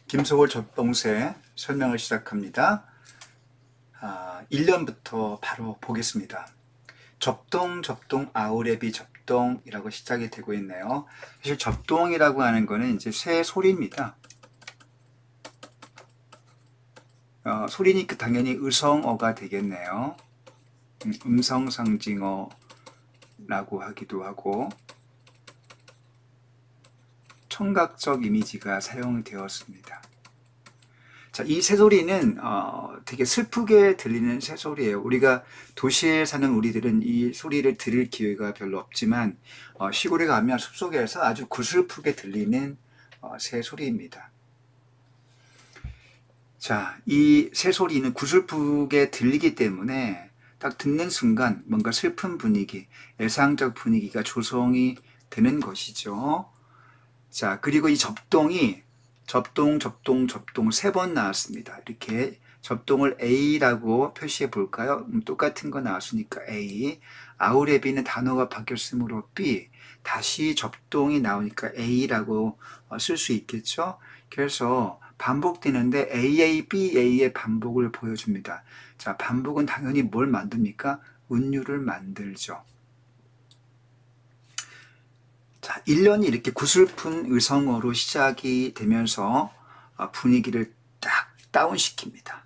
김소월 접동세 설명을 시작합니다. 1년부터 바로 보겠습니다. 접동, 아우레비 접동이라고 시작이 되고 있네요. 사실 접동이라고 하는 거는 이제 새 소리입니다. 소리니까 당연히 의성어가 되겠네요. 음성상징어라고 하기도 하고 청각적 이미지가 사용되었습니다. 자, 이 새소리는 되게 슬프게 들리는 새소리예요. 우리가 도시에 사는 우리들은 이 소리를 들을 기회가 별로 없지만 시골에 가면 숲속에서 아주 구슬프게 들리는 새소리입니다. 자, 이 새소리는 구슬프게 들리기 때문에 딱 듣는 순간 뭔가 슬픈 분위기, 애상적 분위기가 조성이 되는 것이죠. 자, 그리고 이 접동이 접동 3번 나왔습니다. 이렇게 접동을 A라고 표시해 볼까요? 똑같은 거 나왔으니까 A. 아우레비는 단어가 바뀌었으므로 B. 다시 접동이 나오니까 A라고 쓸 수 있겠죠? 그래서 반복되는데 AABA의 반복을 보여줍니다. 자, 반복은 당연히 뭘 만듭니까? 운율을 만들죠. 자, 1년이 이렇게 구슬픈 의성어로 시작이 되면서 분위기를 딱 다운시킵니다.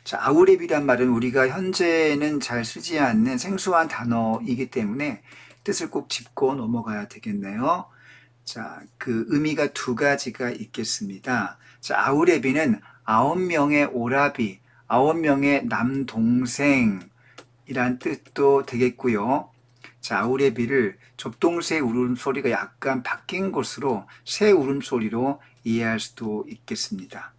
자, 아우레비란 말은 우리가 현재는 잘 쓰지 않는 생소한 단어이기 때문에 뜻을 꼭 짚고 넘어가야 되겠네요. 자, 그 의미가 두 가지가 있겠습니다. 자, 아우레비는 9명의 오라비, 9명의 남동생이란 뜻도 되겠고요. 자, 아우레비를 접동새 울음소리가 약간 바뀐 것으로 새 울음소리로 이해할 수도 있겠습니다.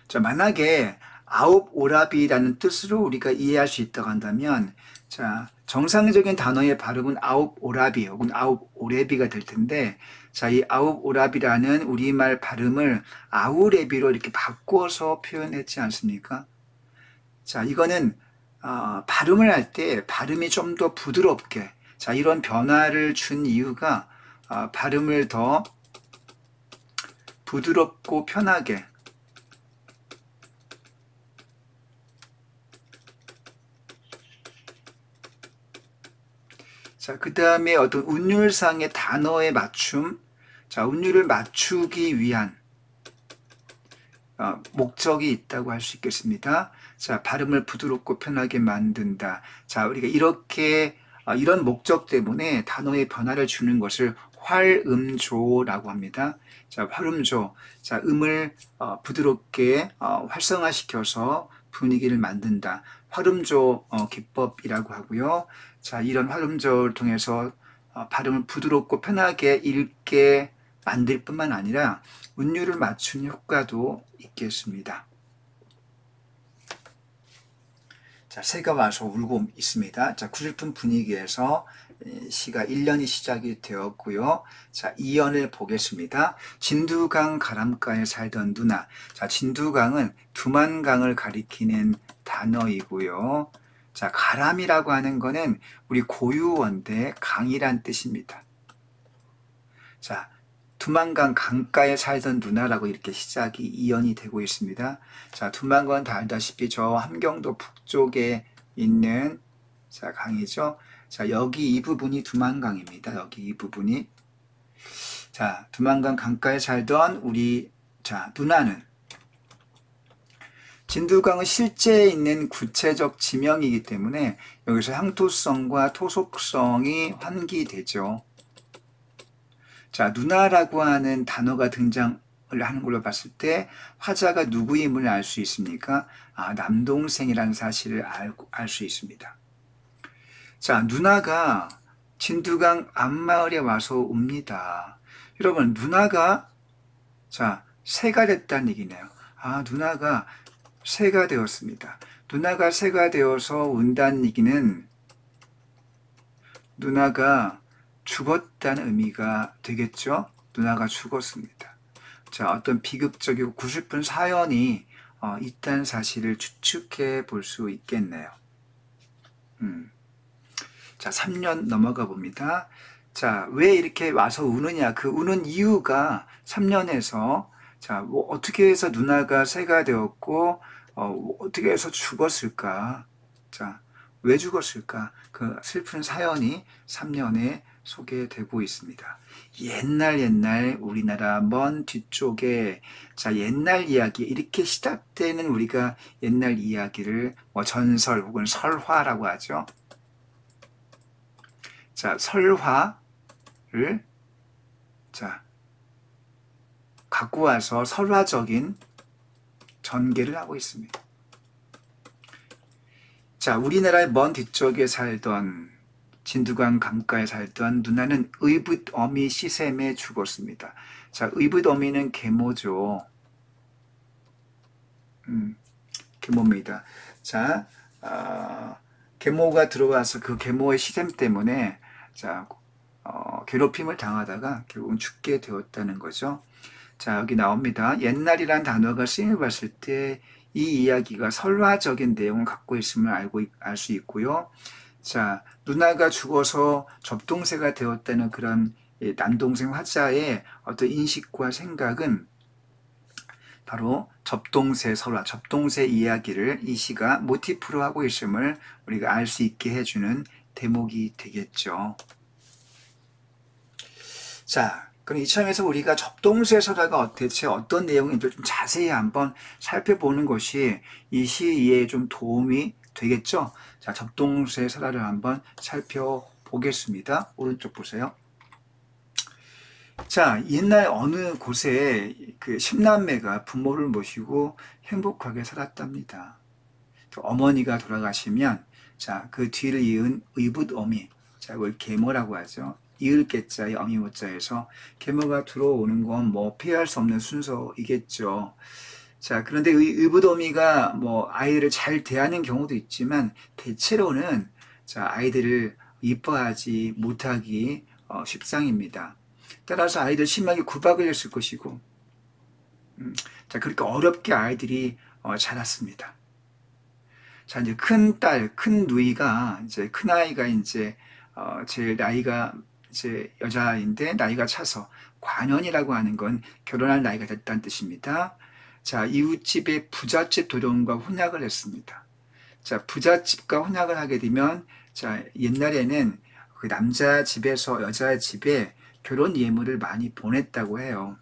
자, 만약에 아홉 오라비라는 뜻으로 우리가 이해할 수 있다고 한다면, 자, 정상적인 단어의 발음은 아홉 오라비 혹은 아홉 오레비가 될 텐데, 자, 이 아홉 오라비라는 우리말 발음을 아우레비로 이렇게 바꿔서 표현했지 않습니까? 자, 이거는 발음을 할 때 발음이 좀 더 부드럽게, 자, 이런 변화를 준 이유가 발음을 더 부드럽고 편하게, 자, 그 다음에 어떤 운율상의 단어의 맞춤, 자, 운율을 맞추기 위한 목적이 있다고 할 수 있겠습니다. 자, 발음을 부드럽고 편하게 만든다. 자, 우리가 이렇게 이런 목적 때문에 단어의 변화를 주는 것을 활음조라고 합니다. 자, 활음조. 자, 음을 부드럽게 활성화시켜서 분위기를 만든다. 활음조 기법이라고 하고요. 자, 이런 활음조를 통해서 발음을 부드럽고 편하게 읽게 만들 뿐만 아니라 운율을 맞추는 효과도 있겠습니다. 자, 새가 와서 울고 있습니다. 자, 구슬픈 분위기에서 시가 1년이 시작이 되었고요. 자, 2연을 보겠습니다. 진두강 가람가에 살던 누나. 자, 진두강은 두만강을 가리키는 단어이고요. 자, 가람이라고 하는 거는 우리 고유어인데 강이란 뜻입니다. 자, 두만강 강가에 살던 누나라고 이렇게 시작이 이연이 되고 있습니다. 자, 두만강은 다 알다시피 저 함경도 북쪽에 있는 자, 강이죠. 자, 여기 이 부분이 두만강입니다. 여기 이 부분이. 자, 두만강 강가에 살던 우리 자, 누나는 진두강은 실제 있는 구체적 지명이기 때문에 여기서 향토성과 토속성이 환기되죠. 자, 누나라고 하는 단어가 등장을 하는 걸로 봤을 때 화자가 누구임을 알 수 있습니까? 남동생이라는 사실을 알 수 있습니다. 자, 누나가 진두강 앞마을에 와서 옵니다. 여러분, 누나가 자, 새가 됐다는 얘기네요. 누나가 새가 되었습니다. 누나가 새가 되어서 온다는 얘기는 누나가 죽었다는 의미가 되겠죠? 누나가 죽었습니다. 자, 어떤 비극적이고 구슬픈 사연이 있다는 사실을 추측해 볼 수 있겠네요. 자, 3년 넘어가 봅니다. 자, 왜 이렇게 와서 우느냐? 그 우는 이유가 3년에서 자, 뭐 어떻게 해서 누나가 새가 되었고, 어떻게 해서 죽었을까? 자, 왜 죽었을까? 그 슬픈 사연이 3년에 소개되고 있습니다. 옛날 우리나라 먼 뒤쪽에, 자, 옛날 이야기, 이렇게 시작되는 우리가 옛날 이야기를 뭐 전설 혹은 설화라고 하죠. 자, 설화를, 자, 갖고 와서 설화적인 전개를 하고 있습니다. 자, 우리나라의 먼 뒤쪽에 살던 진두강 강가에 살던 누나는 의붓어미 시샘에 죽었습니다. 자, 의붓어미는 계모죠. 계모입니다. 자, 계모가 들어와서 그 계모의 시샘 때문에 자, 괴롭힘을 당하다가 결국은 죽게 되었다는 거죠. 자, 여기 나옵니다. 옛날이란 단어가 쓰임을 봤을 때 이 이야기가 설화적인 내용을 갖고 있음을 알 수 있고요. 자, 누나가 죽어서 접동새가 되었다는 그런 남동생 화자의 어떤 인식과 생각은 바로 접동새 설화, 접동새 이야기를 이 시가 모티프로 하고 있음을 우리가 알 수 있게 해주는 대목이 되겠죠. 자, 그럼 이참에서 우리가 접동새 설화가 대체 어떤 내용인지 좀 자세히 한번 살펴보는 것이 이 시 이해에 좀 도움이 되겠죠? 자, 접동새 설화를 한번 살펴보겠습니다. 오른쪽 보세요. 자, 옛날 어느 곳에 그 10남매가 부모를 모시고 행복하게 살았답니다. 어머니가 돌아가시면, 자, 그 뒤를 이은 의붓어미, 자, 이걸 계모라고 하죠. 이을 깨자의 어미 모자에서 계모가 들어오는 건 뭐 피할 수 없는 순서이겠죠. 자, 그런데 의붓어미가 뭐 아이들을 잘 대하는 경우도 있지만 대체로는 자, 아이들을 이뻐하지 못하기 십상입니다. 따라서 아이들 심하게 구박을 했을 것이고, 자, 그렇게 어렵게 아이들이 자랐습니다. 자, 이제 큰 딸, 큰 누이가, 이제 큰 아이가 이제, 제일 나이가 이제 여자인데 나이가 차서 관연이라고 하는 건 결혼할 나이가 됐다는 뜻입니다. 자, 이웃집의 부잣집 도령과 혼약을 했습니다. 자, 부잣집과 혼약을 하게 되면, 자, 옛날에는 그 남자 집에서 여자 집에 결혼 예물을 많이 보냈다고 해요.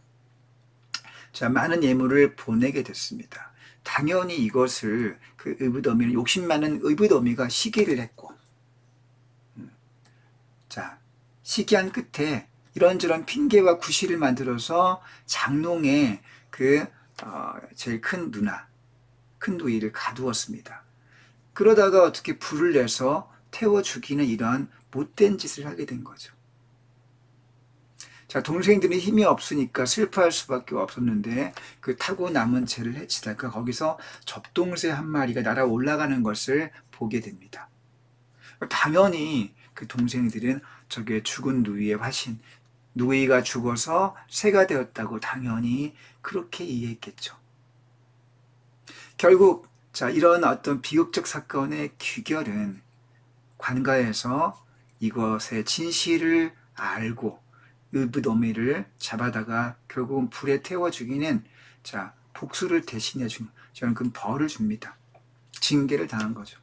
자, 많은 예물을 보내게 됐습니다. 당연히 이것을 그 의붓어미는 욕심 많은 의붓어미가 시기를 했고, 자, 시기한 끝에 이런저런 핑계와 구실을 만들어서 장롱에 그 제일 큰 누나, 큰 누이를 가두었습니다. 그러다가 어떻게 불을 내서 태워 죽이는 이런 못된 짓을 하게 된 거죠. 자, 동생들이 힘이 없으니까 슬퍼할 수밖에 없었는데 그 타고 남은 채를 해치다가 거기서 접동새 한 마리가 날아 올라가는 것을 보게 됩니다. 당연히 그 동생들은 저게 죽은 누이의 화신, 누이가 죽어서 새가 되었다고 당연히 그렇게 이해했겠죠. 결국 자, 이런 어떤 비극적 사건의 귀결은 관가에서 이것의 진실을 알고 의붓어미를 잡아다가 결국은 불에 태워 죽이는 자, 복수를 대신해 준 저는 그 벌을 줍니다. 징계를 당한 거죠.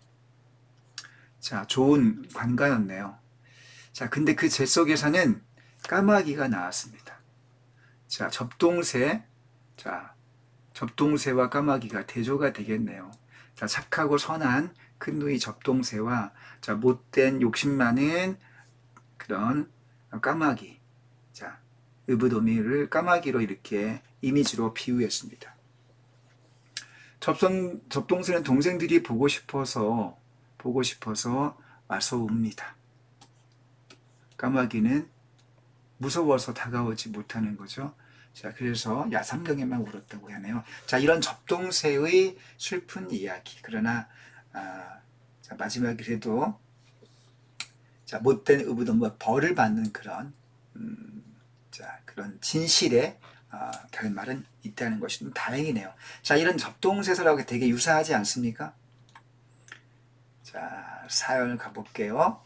자, 좋은 관가였네요. 자, 근데 그 재 속에서는 까마귀가 나왔습니다. 자, 접동새와 까마귀가 대조가 되겠네요. 자, 착하고 선한 큰 누이 접동새와 자, 못된 욕심 많은 그런 까마귀. 자, 의붓어미를 까마귀로 이렇게 이미지로 비유했습니다. 접동새는 동생들이 보고 싶어서 와서 웁니다. 까마귀는 무서워서 다가오지 못하는 거죠. 자, 그래서 야삼령에만 울었다고 하네요. 자, 이런 접동새의 슬픈 이야기. 그러나 자, 마지막에 그래도 자, 못된 의붓어미가 벌을 받는 그런 자, 그런 진실의 결말은 있다는 것이 좀 다행이네요. 자, 이런 접동새설하고 되게 유사하지 않습니까? 자, 사연을 가볼게요.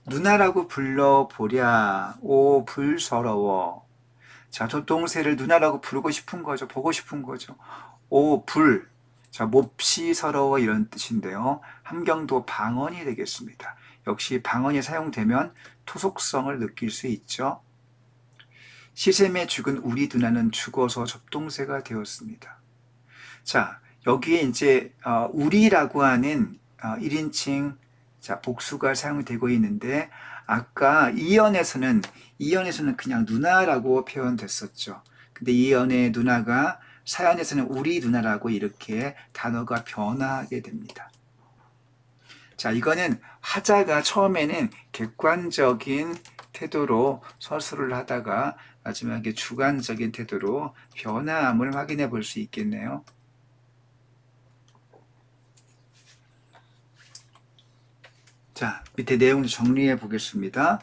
누나라고 불러보랴 오 불서러워. 자, 접동새를 누나라고 부르고 싶은 거죠. 보고 싶은 거죠. 오, 불. 자, 몹시 서러워 이런 뜻인데요. 함경도 방언이 되겠습니다. 역시 방언이 사용되면 토속성을 느낄 수 있죠. 시샘에 죽은 우리 누나는 죽어서 접동새가 되었습니다. 자, 여기에 이제 우리라고 하는 1인칭 자, 복수가 사용되고 있는데 아까 이연에서는 그냥 누나라고 표현됐었죠. 근데 이연의 누나가 사연에서는 우리 누나라고 이렇게 단어가 변화하게 됩니다. 자, 이거는 화자가 처음에는 객관적인 태도로 서술을 하다가 마지막에 주관적인 태도로 변화함을 확인해 볼 수 있겠네요. 자, 밑에 내용 정리해 보겠습니다.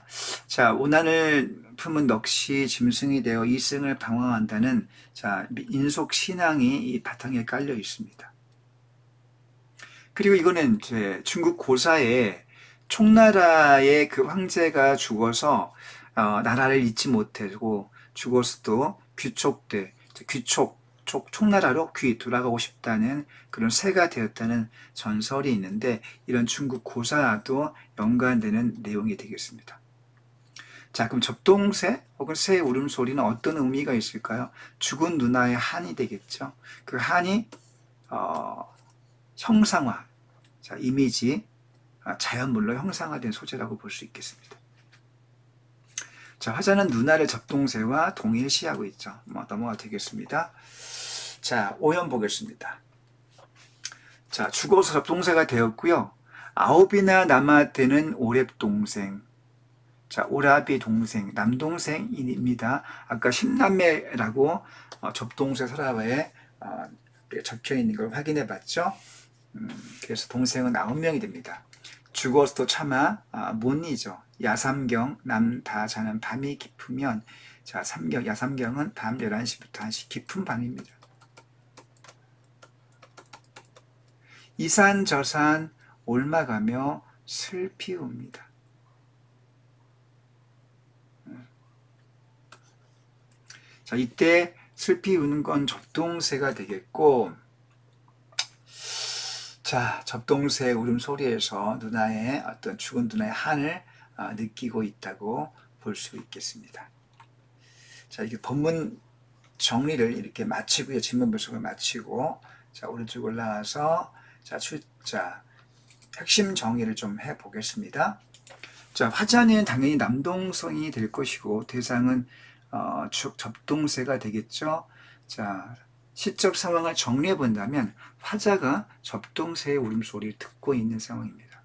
자, 오난을 품은 넋이 짐승이 되어 이승을 방황한다는 자, 인속 신앙이 이 바탕에 깔려 있습니다. 그리고 이거는 이제 중국 고사에 총나라의 그 황제가 죽어서 나라를 잊지 못하고 죽었어도 귀촉돼 총나라로 돌아가고 싶다는 그런 새가 되었다는 전설이 있는데 이런 중국 고사도 연관되는 내용이 되겠습니다. 자, 그럼 접동새 혹은 새의 울음소리는 어떤 의미가 있을까요? 죽은 누나의 한이 되겠죠. 그 한이 형상화, 자, 이미지, 자연물로 형상화된 소재라고 볼 수 있겠습니다. 자, 화자는 누나를 접동새와 동일시하고 있죠. 넘어가 되겠습니다. 자, 오연 보겠습니다. 자, 죽어서 접동새가 되었고요. 아홉이나 남아되는 오랩동생. 자, 오라비 동생, 남동생입니다. 아까 10남매라고 접동새 서랍에 적혀 있는 걸 확인해 봤죠. 그래서 동생은 9명이 됩니다. 죽어서도 차마 못이죠. 야삼경 남 다 자는 밤이 깊으면 자, 야삼경은 밤 11시부터 1시 깊은 밤입니다. 이산저산 옮아가며 슬피 웁니다. 자, 이때 슬피 우는 건 접동새가 되겠고, 자, 접동새 울음소리에서 누나의 어떤 죽은 누나의 한을 느끼고 있다고 볼 수 있겠습니다. 자, 이게 본문 정리를 이렇게 마치고요. 진문 분석을 마치고, 자, 오른쪽 올라와서, 자, 핵심 정의를 좀 해보겠습니다. 자, 화자는 당연히 남동생이 될 것이고, 대상은 접동새가 되겠죠. 자, 시적 상황을 정리해 본다면 화자가 접동새의 울음소리를 듣고 있는 상황입니다.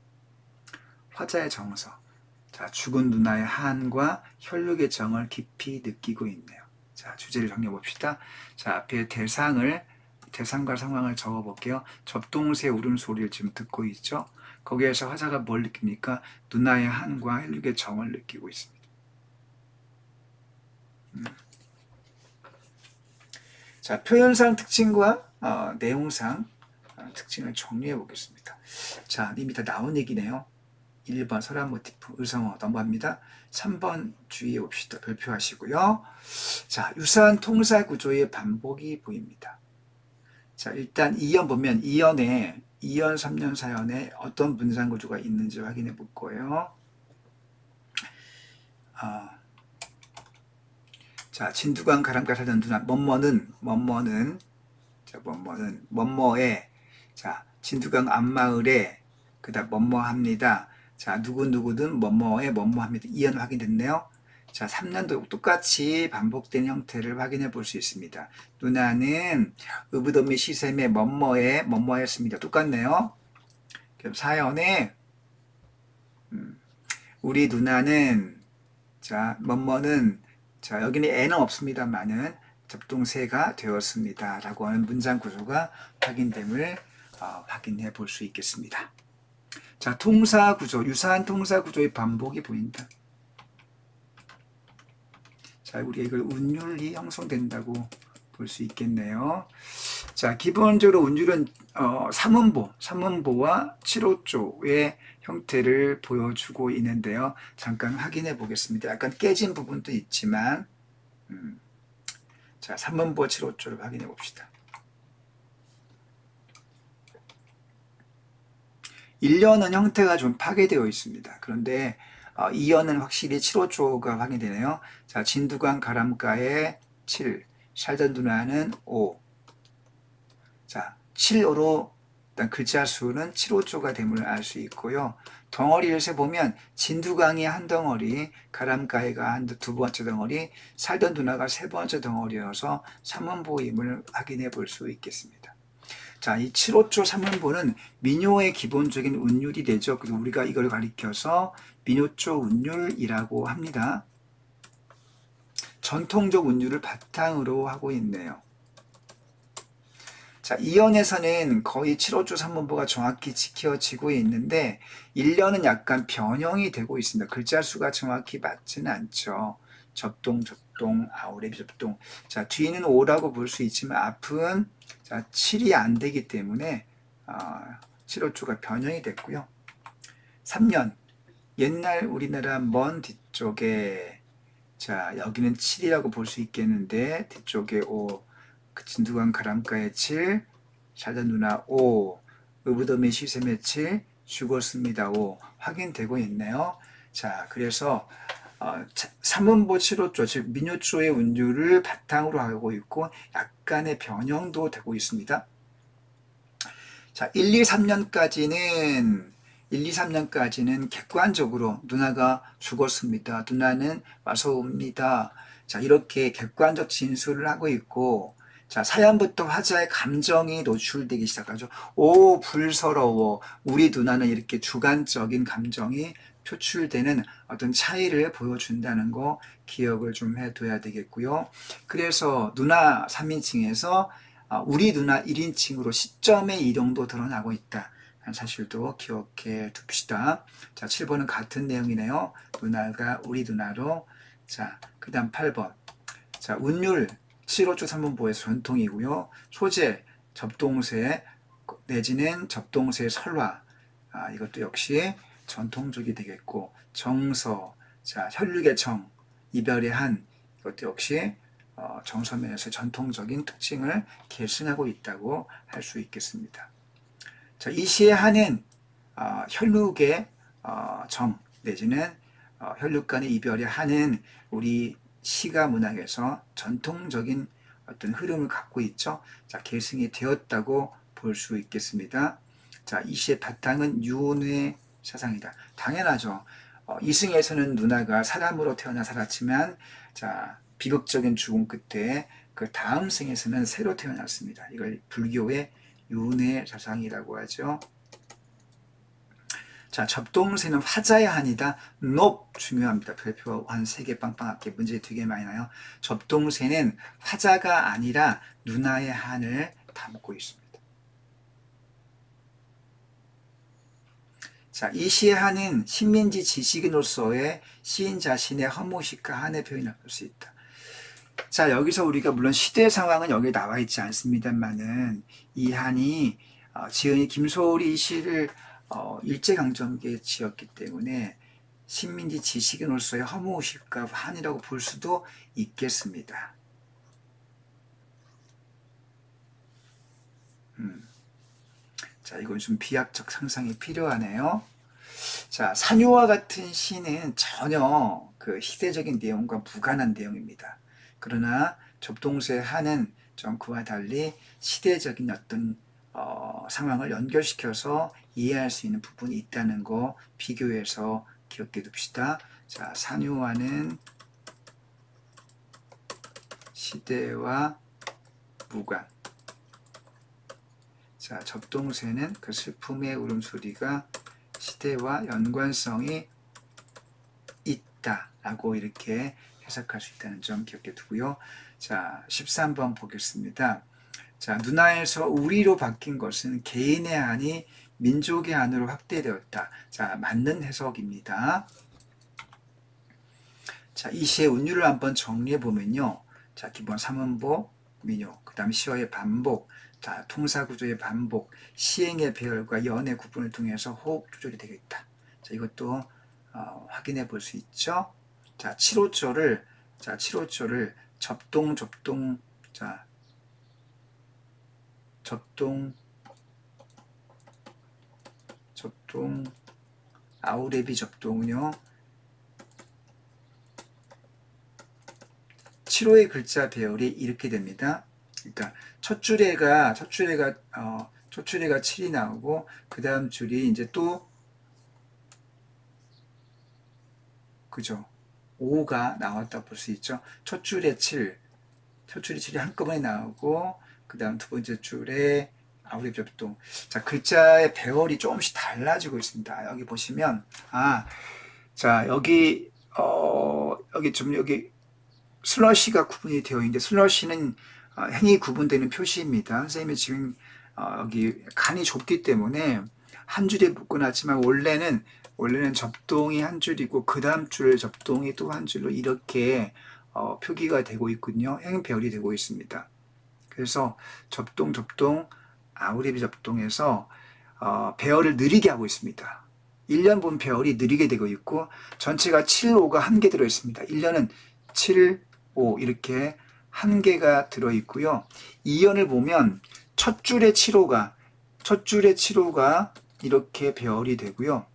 화자의 정서, 자, 죽은 누나의 한과 혈육의 정을 깊이 느끼고 있네요. 자, 주제를 정리해 봅시다. 자, 앞에 대상과 상황을 적어 볼게요. 접동새의 울음소리를 지금 듣고 있죠. 거기에서 화자가 뭘 느낍니까? 누나의 한과 혈육의 정을 느끼고 있습니다. 자, 표현상 특징과 내용상 특징을 정리해 보겠습니다. 자, 이미 다 나온 얘기네요. 1번 서랍 모티프 의성어 넘어갑니다. 3번 주의해 봅시다. 별표하시고요. 자, 유사한 통사 구조의 반복이 보입니다. 자, 일단 2연 보면 2연 3년 4연에 어떤 문장 구조가 있는지 확인해 볼 거예요. 자, 진두강 가람가 살던 누나 뭐뭐에 자, 진두강 앞마을에 그다음 뭐뭐합니다. 자, 누구누구든 뭐뭐에 뭐뭐합니다. 이연 확인됐네요. 자, 3년도 똑같이 반복된 형태를 확인해 볼 수 있습니다. 누나는 의붓어미 시샘에 뭐뭐에 뭐뭐했습니다. 똑같네요. 그럼 4연에 우리 누나는 자, 뭐뭐는 자, 여기는 애는 없습니다만은 접동새가 되었습니다. 라고 하는 문장 구조가 확인됨을 확인해 볼 수 있겠습니다. 자, 통사 구조, 유사한 통사 구조의 반복이 보인다. 자, 우리가 이걸 운율이 형성된다고 볼 수 있겠네요. 자, 기본적으로 운율은 삼음보와 7호조의 형태를 보여주고 있는데요. 잠깐 확인해 보겠습니다. 약간 깨진 부분도 있지만 자, 3문보 7호조를 확인해 봅시다. 1년은 형태가 좀 파괴되어 있습니다. 그런데 2년은 확실히 7호조가 확인되네요. 자, 진두관 가람가에 7, 살던 누나는 5. 자, 7호로 일단 글자 수는 7호조가 됨을 알 수 있고요. 덩어리를 세보면 진두강이 한 덩어리, 가람가해가 두 번째 덩어리, 살던 누나가 세 번째 덩어리여서 3문보임을 확인해 볼 수 있겠습니다. 자, 이 7호조 3문보는 민요의 기본적인 운율이 되죠. 그래서 우리가 이걸 가리켜서 민요조 운율이라고 합니다. 전통적 운율을 바탕으로 하고 있네요. 자, 2연에서는 거의 7호조 3문보가 정확히 지켜지고 있는데 1년은 약간 변형이 되고 있습니다. 글자 수가 정확히 맞지는 않죠. 접동, 아우레비 접동. 자, 뒤는 5라고 볼 수 있지만 앞은 자, 7이 안 되기 때문에 7호조가 변형이 됐고요. 3년, 옛날 우리나라 먼 뒤쪽에 자, 여기는 7이라고 볼 수 있겠는데 뒤쪽에 5, 그 진두관 가람가에 7, 살던 누나 5, 의붓어미 시샘에 7, 죽었습니다 5 확인되고 있네요. 자, 그래서 3문보 7호조, 즉 민요조의 운율을 바탕으로 하고 있고 약간의 변형도 되고 있습니다. 자, 1, 2, 3년까지는 객관적으로 누나가 죽었습니다. 누나는 와서 옵니다. 자, 이렇게 객관적 진술을 하고 있고, 자, 사연부터 화자의 감정이 노출되기 시작하죠. 오, 불서러워. 우리 누나는 이렇게 주관적인 감정이 표출되는 어떤 차이를 보여준다는 거 기억을 좀 해둬야 되겠고요. 그래서 누나 3인칭에서 우리 누나 1인칭으로 시점의 이동도 드러나고 있다. 사실도 기억해 둡시다. 자, 7번은 같은 내용이네요. 누나가 우리 누나로. 자, 그 다음 8번. 자, 운율 7호조 3문보에서 전통이고요. 소재, 접동세 내지는 접동세 설화. 이것도 역시 전통적이 되겠고, 정서, 자, 혈육의 정, 이별의 한, 이것도 역시 정서면에서 전통적인 특징을 계승하고 있다고 할 수 있겠습니다. 자, 이 시의 한은 혈육의 정 내지는 혈육 간의 이별의 한은 우리 시가 문학에서 전통적인 어떤 흐름을 갖고 있죠. 자, 계승이 되었다고 볼 수 있겠습니다. 자, 이 시의 바탕은 유은의 사상이다. 당연하죠. 이승에서는 누나가 사람으로 태어나 살았지만, 자, 비극적인 죽음 끝에 그 다음 생에서는 새로 태어났습니다. 이걸 불교의 유은의 사상이라고 하죠. 자, 접동세는 화자의 한이다. 높 중요합니다. 별표 한 3개 빵빵하게 문제 되게 많이 나요. 접동세는 화자가 아니라 누나의 한을 담고 있습니다. 자, 이 시의 한은 신민지 지식인으로서의 시인 자신의 허무식과 한의 표현을 볼 수 있다. 자, 여기서 우리가 물론 시대 상황은 여기 나와 있지 않습니다만은 이 한이 지은이 김소월이 이 시를 일제강점기에 지었기 때문에 신민지 지식인으로서의 허무의식과 한이라고 볼 수도 있겠습니다. 자, 이건 좀 비약적 상상이 필요하네요. 자, 산유와 같은 시는 전혀 그 시대적인 내용과 무관한 내용입니다. 그러나 접동세 한은 좀 그와 달리 시대적인 어떤 상황을 연결시켜서 이해할 수 있는 부분이 있다는 거 비교해서 기억해 둡시다. 자, 산유화는 시대와 무관. 자, 접동세는 그 슬픔의 울음소리가 시대와 연관성이 있다라고 이렇게 해석할 수 있다는 점 기억해 두고요. 자, 13번 보겠습니다. 자, 누나에서 우리로 바뀐 것은 개인의 한이 민족의 한으로 확대되었다. 자, 맞는 해석입니다. 자, 이 시의 운율을 한번 정리해 보면요. 자, 기본 3문보, 민요, 그 다음 시어의 반복, 자, 통사구조의 반복, 시행의 배열과 연의 구분을 통해서 호흡 조절이 되겠다. 자, 이것도 확인해 볼 수 있죠. 자, 7호조를 접동, 자, 접동, 아우레비 접동은요, 7호의 글자 배열이 이렇게 됩니다. 그러니까 첫 줄에가 7이 나오고, 그 다음 줄이 이제 또, 그죠? 5가 나왔다 볼 수 있죠. 첫 줄에 7, 첫 줄이 7이 한꺼번에 나오고, 그 다음 두 번째 줄에 아우레비 접동. 자, 글자의 배열이 조금씩 달라지고 있습니다. 여기 보시면, 자, 여기 슬러시가 구분이 되어 있는데, 슬러시는 행이 구분되는 표시입니다. 선생님이 지금 여기 칸이 좁기 때문에 한 줄에 묶어놨지만, 원래는 접동이 한 줄이고 그 다음 줄 접동이 또 한 줄로 이렇게 표기가 되고 있군요. 행 배열이 되고 있습니다. 그래서 접동, 아우레비 접동에서 배열을 느리게 하고 있습니다. 1년 본 배열이 느리게 되고 있고, 전체가 7, 5가 한 개 들어있습니다. 1년은 7, 5 이렇게 한 개가 들어있고요. 2년을 보면 첫 줄에 7호가 이렇게 배열이 되고요.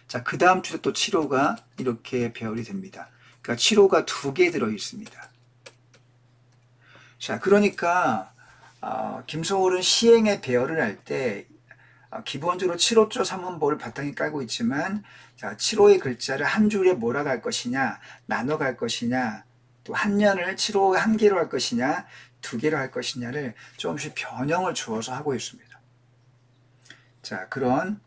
자, 그 다음 줄에 또 7호가 이렇게 배열이 됩니다. 그러니까 7호가 2개 들어있습니다. 자, 그러니까 김소월은 시행의 배열을 할 때 기본적으로 7호조 3원보를 바탕에 깔고 있지만, 자, 7호의 글자를 한 줄에 몰아갈 것이냐, 나눠갈 것이냐, 또 한 년을 7호 한 개로 할 것이냐, 2개로 할 것이냐를 조금씩 변형을 주어서 하고 있습니다. 자, 그런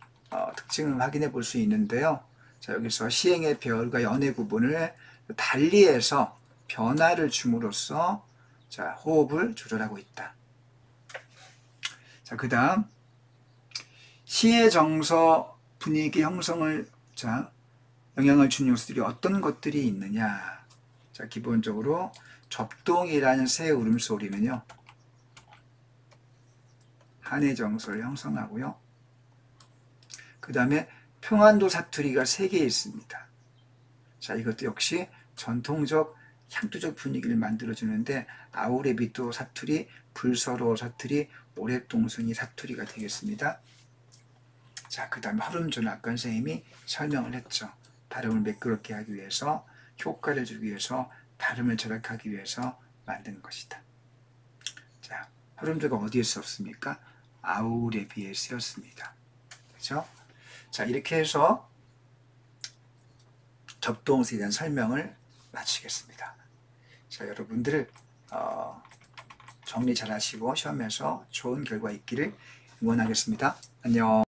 특징을 확인해 볼 수 있는데요. 자, 여기서 시행의 배열과 연의 구분을 달리해서 변화를 줌으로써, 자, 호흡을 조절하고 있다. 자, 그 다음 시의 정서 분위기 형성을, 자, 영향을 준 요소들이 어떤 것들이 있느냐. 자, 기본적으로 접동이라는 새 울음소리는요, 한의 정서를 형성하고요. 그 다음에 평안도 사투리가 3개 있습니다. 자, 이것도 역시 전통적 향토적 분위기를 만들어주는데, 아우레비도 사투리, 불서로 사투리, 모래동순이 사투리가 되겠습니다. 자, 그 다음에 허름조는 아까 선생님이 설명을 했죠. 발음을 매끄럽게 하기 위해서, 효과를 주기 위해서, 발음을 절약하기 위해서 만든 것이다. 자, 허름조가 어디에 쓰였습니까? 아우레비에 쓰였습니다. 그렇죠? 자, 이렇게 해서 접동사에 대한 설명을 마치겠습니다. 자, 여러분들 정리 잘 하시고 시험에서 좋은 결과 있기를 응원하겠습니다. 안녕.